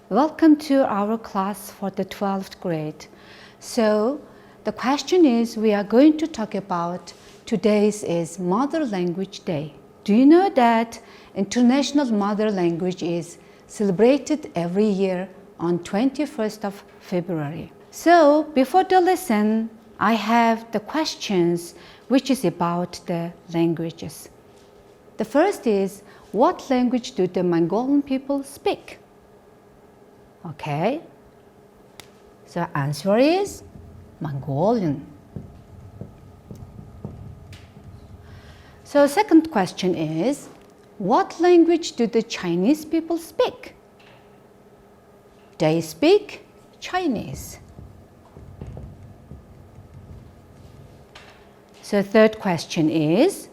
Welcome to our class for the 12th grade. So the question is, we are going to talk about today's is Mother Language Day. Do you know that International Mother Language is celebrated every year on 21st of February? So before the lesson, I have the questions which is about the languages. The first is, what language do the Mongolian people speak? Okay, so answer is Mongolian. So second question is, what language do the Chinese people speak? They speak Chinese. So third question is,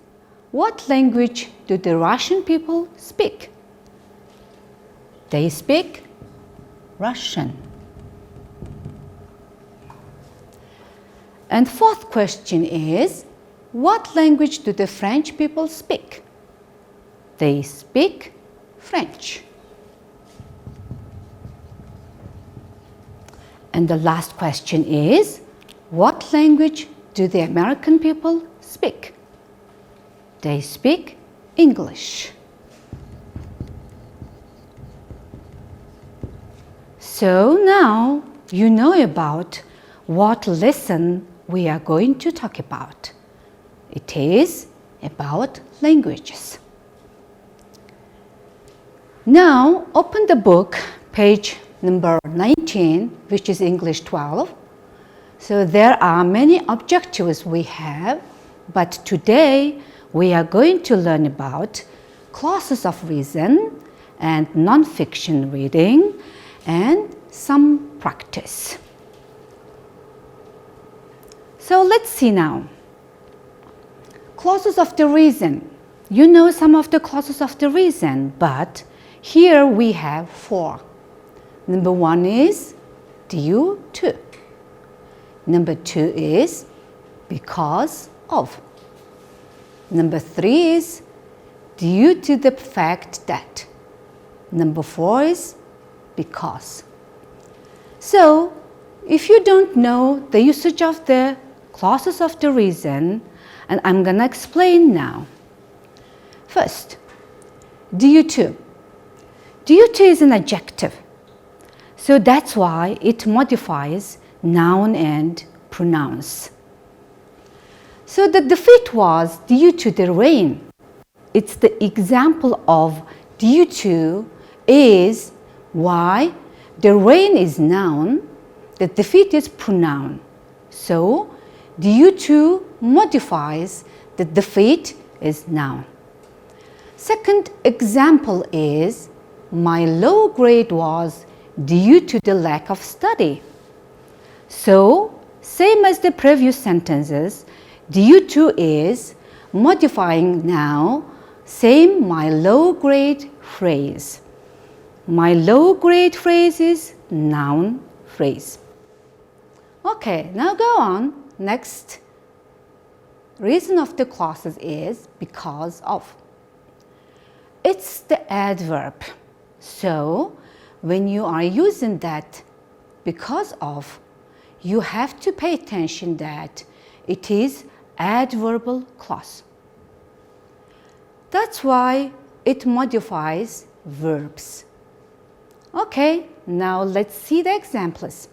what language do the Russian people speak? They speak Russian. And fourth question is, what language do the French people speak? They speak French. And the last question is, what language do the American people speak? They speak English. So now you know about what lesson we are going to talk about. It is about languages. Now open the book, page number 19, which is English 12. So there are many objectives we have, but today we are going to learn about clauses of reason and nonfiction reading and some practice. So let's see now. Clauses of the reason. You know some of the clauses of the reason, but here we have 4. Number 1 is due to. Number 2 is because of. Number 3 is due to the fact that. Number 4 is because. So, if you don't know the usage of the clauses of the reason, and I'm going to explain now. First, due to. Due to is an adjective. So that's why it modifies noun and pronouns. So the defeat was due to the rain. It's the example of due to is why the rain is noun, the defeat is pronoun. So due to modifies the defeat is noun. Second example is my low grade was due to the lack of study. So same as the previous sentences, due to is modifying now, same my low grade phrase. My low grade phrase is noun phrase. Okay, now go on. Next reason of the clauses is because of. It's the adverb. So when you are using that because of, you have to pay attention that it is adverbial clause. That's why it modifies verbs. Okay, now let's see the examples.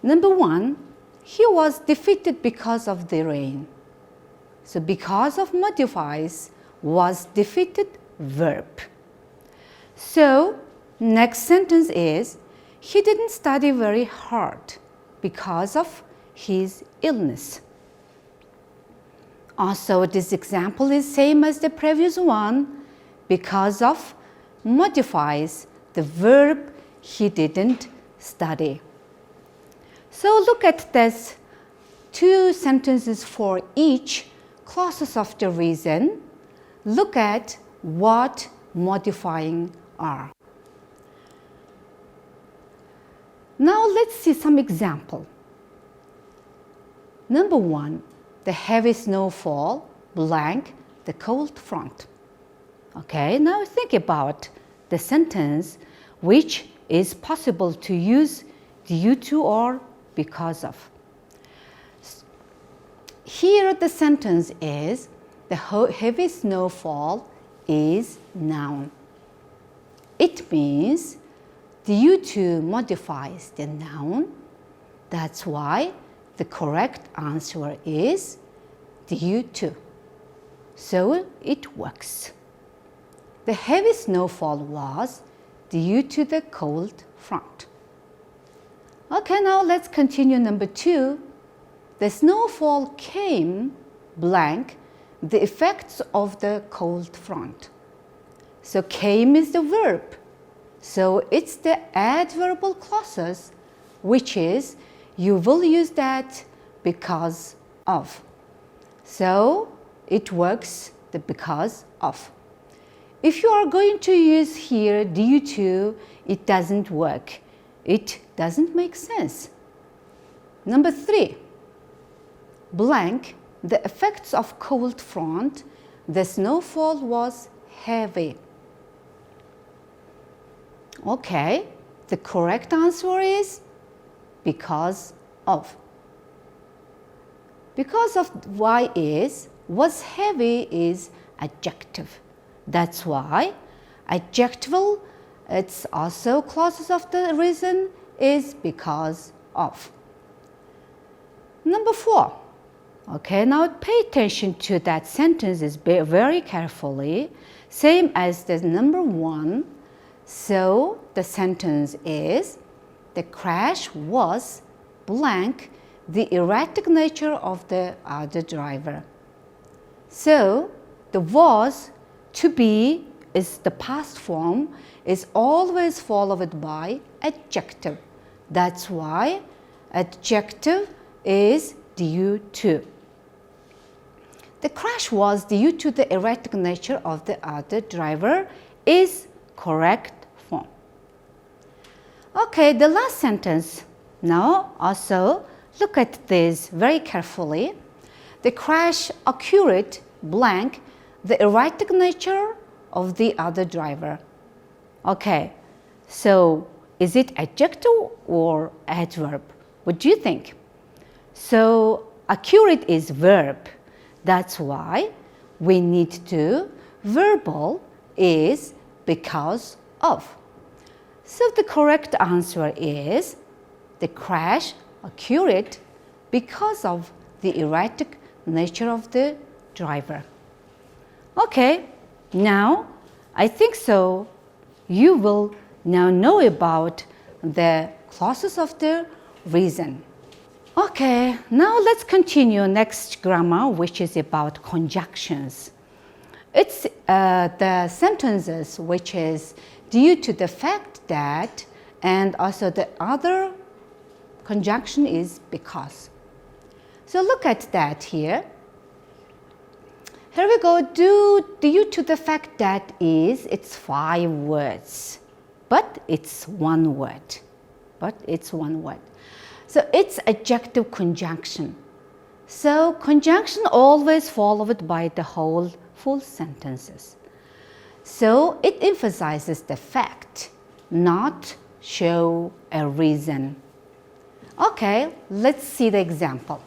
Number 1, he was defeated because of the rain. So because of modifies was defeated verb. So next sentence is, he didn't study very hard because of his illness. Also, this example is same as the previous one, because of modifies the verb he didn't study. So look at this 2 sentences for each clauses of the reason. Look at what modifying are. Now let's see some example. Number 1, the heavy snowfall, blank, the cold front. Okay, now think about the sentence which is possible to use due to or because of. Here the sentence is, the heavy snowfall is noun. It means due to modifies the noun. That's why the correct answer is due to. So it works. The heavy snowfall was due to the cold front. Okay, now let's continue number 2. The snowfall came blank the effects of the cold front. So came is the verb. So it's the adverbial clauses, which is you will use that because of. So it works the because of. If you are going to use here due to, it doesn't work. It doesn't make sense. Number 3, blank, the effects of cold front, the snowfall was heavy. Okay, the correct answer is because of. Because of why is, was heavy is adjective. That's why adjectival, it's also clauses of the reason is because of. Number 4. Okay, now pay attention to that sentence is very carefully, same as the number 1. So the sentence is, the crash was blank the erratic nature of the other driver. So the was, to be, is the past form, is always followed by adjective. That's why adjective is due to. The crash was due to the erratic nature of the other driver is correct form. Okay, the last sentence. Now also look at this very carefully. The crash occurred blank the erratic nature of the other driver. Okay, so is it adjective or adverb? What do you think? So accurate is verb. That's why we need to verbal is because of. So the correct answer is the crash occurred because of the erratic nature of the driver. Okay, now I think so you will now know about the clauses of the reason. Okay, now let's continue next grammar, which is about conjunctions. It's the sentences which is due to the fact that, and also the other conjunction is because. So look at that here. Here we go, due to the fact that is, it's 5 words, but it's 1 word. So it's adjective conjunction. So conjunction always followed by the whole full sentences. So it emphasizes the fact, not show a reason. Okay, let's see the example.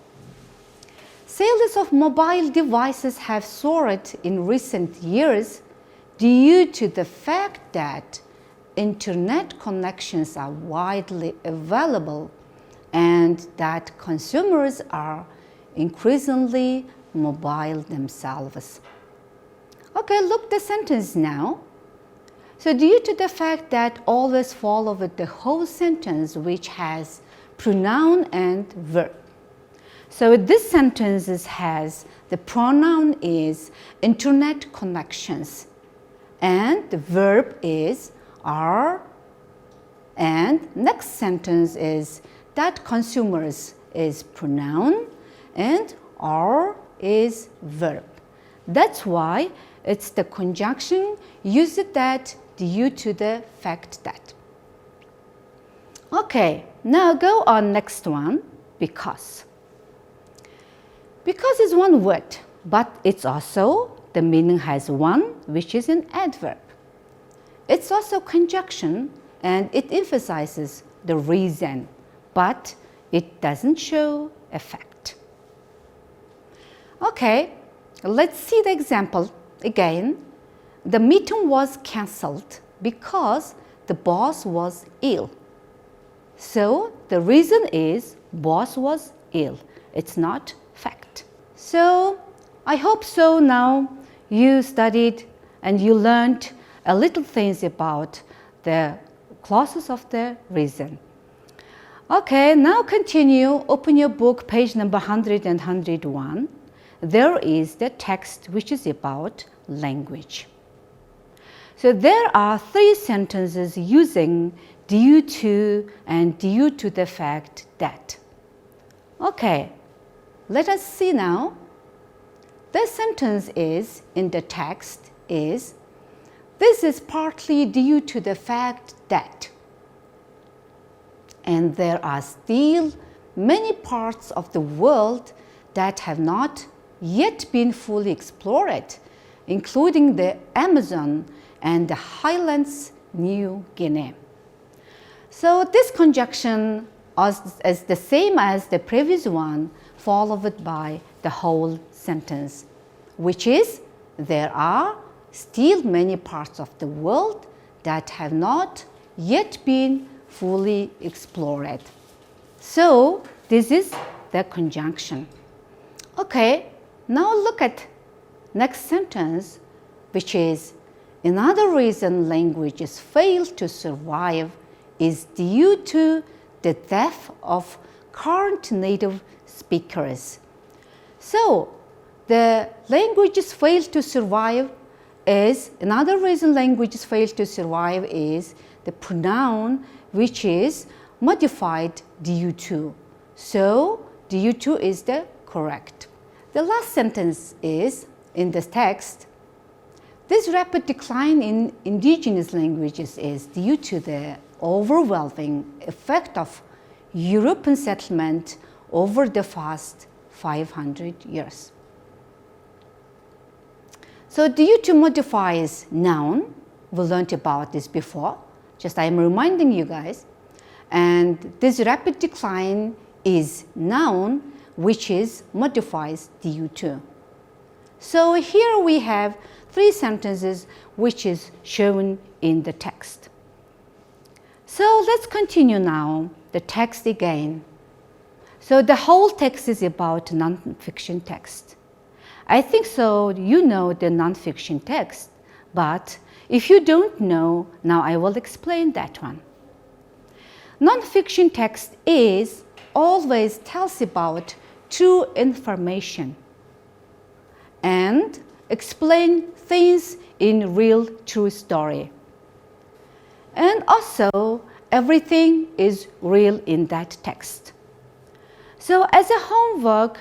Sales of mobile devices have soared in recent years due to the fact that internet connections are widely available and that consumers are increasingly mobile themselves. Okay, look the sentence now. So due to the fact that always follow with the whole sentence which has pronoun and verb. So this sentence has the pronoun is internet connections and the verb is are, and next sentence is that consumers is pronoun and are is verb. That's why it's the conjunction used that due to the fact that. Okay, now go on next one, because. Because is 1 word, but it's also, the meaning has 1, which is an adverb. It's also conjunction and it emphasizes the reason, but it doesn't show a fact. Okay, let's see the example again. The meeting was cancelled because the boss was ill. So the reason is boss was ill. It's not fact. So I hope so now you studied and you learned a little things about the clauses of the reason. Okay, now continue. Open your book, page number 100 and 101. There is the text which is about language. So there are 3 sentences using due to and due to the fact that. Okay, let us see now. The sentence is in the text is, this is partly due to the fact that. And there are still many parts of the world that have not yet been fully explored, including the Amazon and the Highlands, New Guinea. So this conjunction is the same as the previous one, followed by the whole sentence, which is, there are still many parts of the world that have not yet been fully explored. So this is the conjunction. Okay, now look at next sentence, which is, another reason languages fail to survive is due to the death of current native speakers. So the languages fail to survive is, another reason languages fail to survive is the pronoun which is modified due to. So due to is the correct. The last sentence is in the text, this rapid decline in indigenous languages is due to the overwhelming effect of European settlement over the past 500 years. So due to modifies noun. We learned about this before. Just I am reminding you guys. And this rapid decline is noun which is modifies due to. So here we have 3 sentences which is shown in the text. So let's continue now the text again. So the whole text is about non-fiction text. I think so you know the non-fiction text, but if you don't know, now I will explain that one. Non-fiction text is always tells about true information and explain things in real true story. And also everything is real in that text. So as a homework,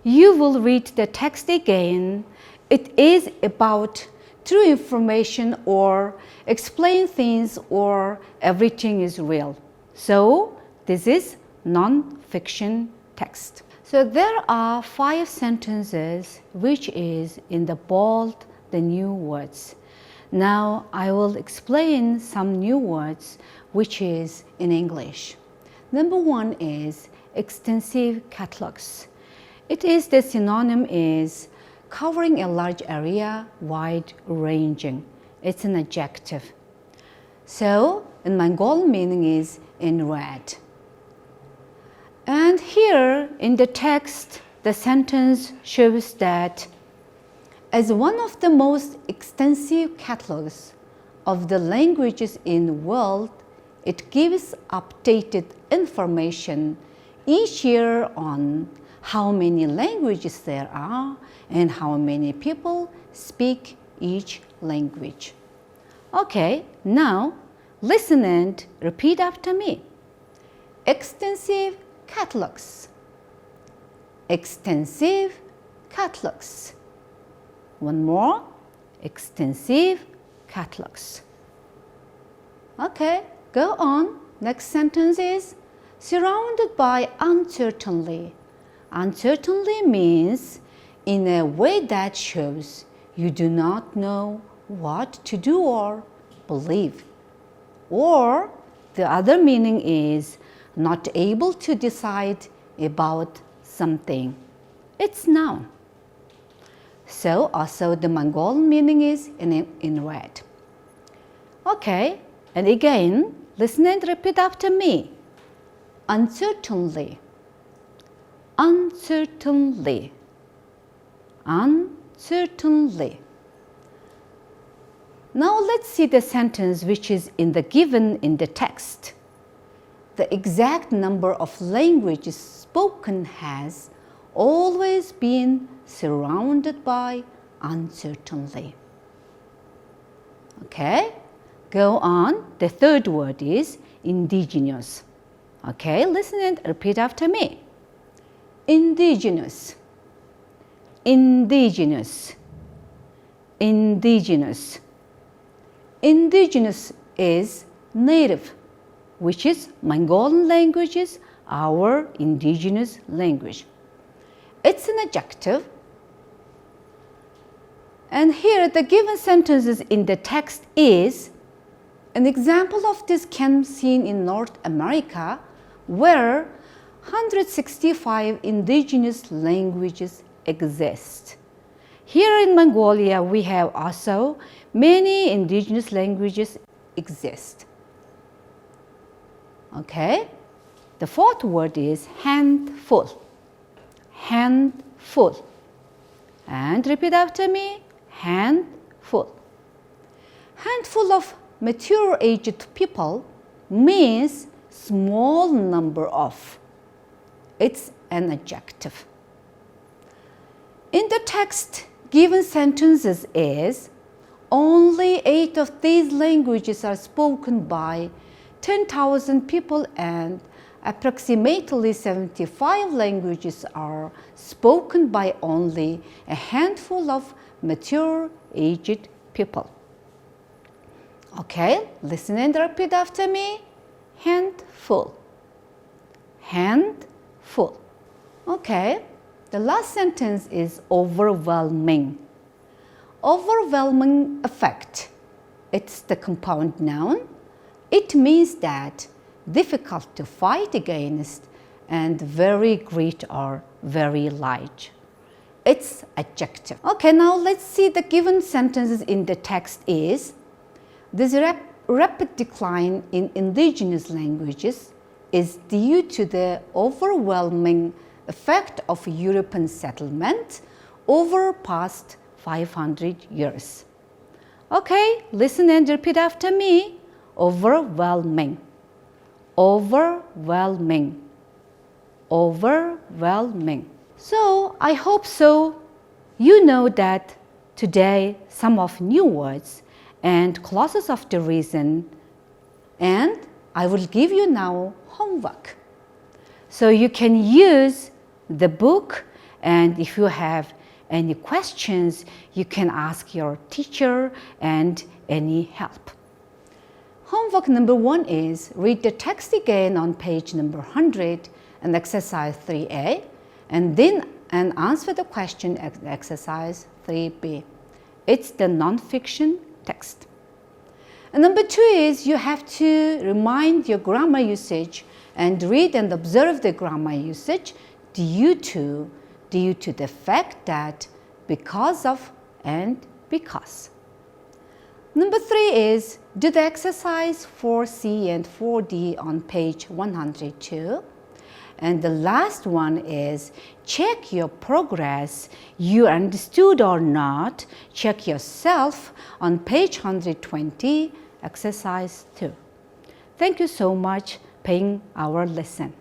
you will read the text again. It is about true information or explain things or everything is real. So this is non-fiction text. So there are 5 sentences which is in the bold, the new words. Now I will explain some new words which is in English. Number 1 is extensive catalogs. It is the synonym is covering a large area, wide ranging. It's an adjective. So in Mongolian meaning is in red. And here in the text, the sentence shows that as one of the most extensive catalogs of the languages in the world, it gives updated information each year on how many languages there are and how many people speak each language. Okay, now listen and repeat after me. Extensive catalogs. Extensive catalogs. One more. Extensive catalogs. Okay, go on. Next sentence is surrounded by uncertainty. Uncertainty means in a way that shows you do not know what to do or believe. Or The other meaning is not able to decide about something. It's noun. So also the Mongolian meaning is in red. Okay, and again, listen and repeat after me. Uncertainly, uncertainly, uncertainly. Now let's see the sentence which is given in the text. The exact number of languages spoken has always been surrounded by uncertainty. Okay, go on. The third word is indigenous. Okay, listen and repeat after me. Indigenous, indigenous, indigenous. Indigenous is native, which is Mongolian language is our indigenous language. It's an adjective. And here the given sentences in the text is an example of this can be seen in North America, where 165 indigenous languages exist. Here in Mongolia, we have also many indigenous languages exist. Okay, the fourth word is handful. Handful. And repeat after me, handful. Handful of mature-aged people means small number of. It's an adjective. In the text, given sentences is only 8 of these languages are spoken by 10,000 people and approximately 75 languages are spoken by only a handful of mature-aged people. Okay, listen and repeat after me. Handful. Handful. Okay, the last sentence is overwhelming. Overwhelming effect. It's the compound noun. It means that difficult to fight against and very great or very large. It's adjective. Okay, now let's see the given sentences in the text is this rapid decline in indigenous languages is due to the overwhelming effect of European settlement over past 500 years. Okay, listen and repeat after me. Overwhelming. Overwhelming. Overwhelming. So I hope so you know that today some of new words and clauses of the reason, and I will give you now homework. So you can use the book, and if you have any questions, you can ask your teacher and any help. Homework number 1 is read the text again on page number 100 and exercise 3A, and then answer the question exercise 3B. It's the non-fiction text. And number 2 is you have to remind your grammar usage and read and observe the grammar usage due to the fact that, because of, and because. Number 3 is do the exercise 4C and 4D on page 102. And the last one is check your progress. You understood or not? Check yourself on page 120, exercise 2. Thank you so much for paying our lesson.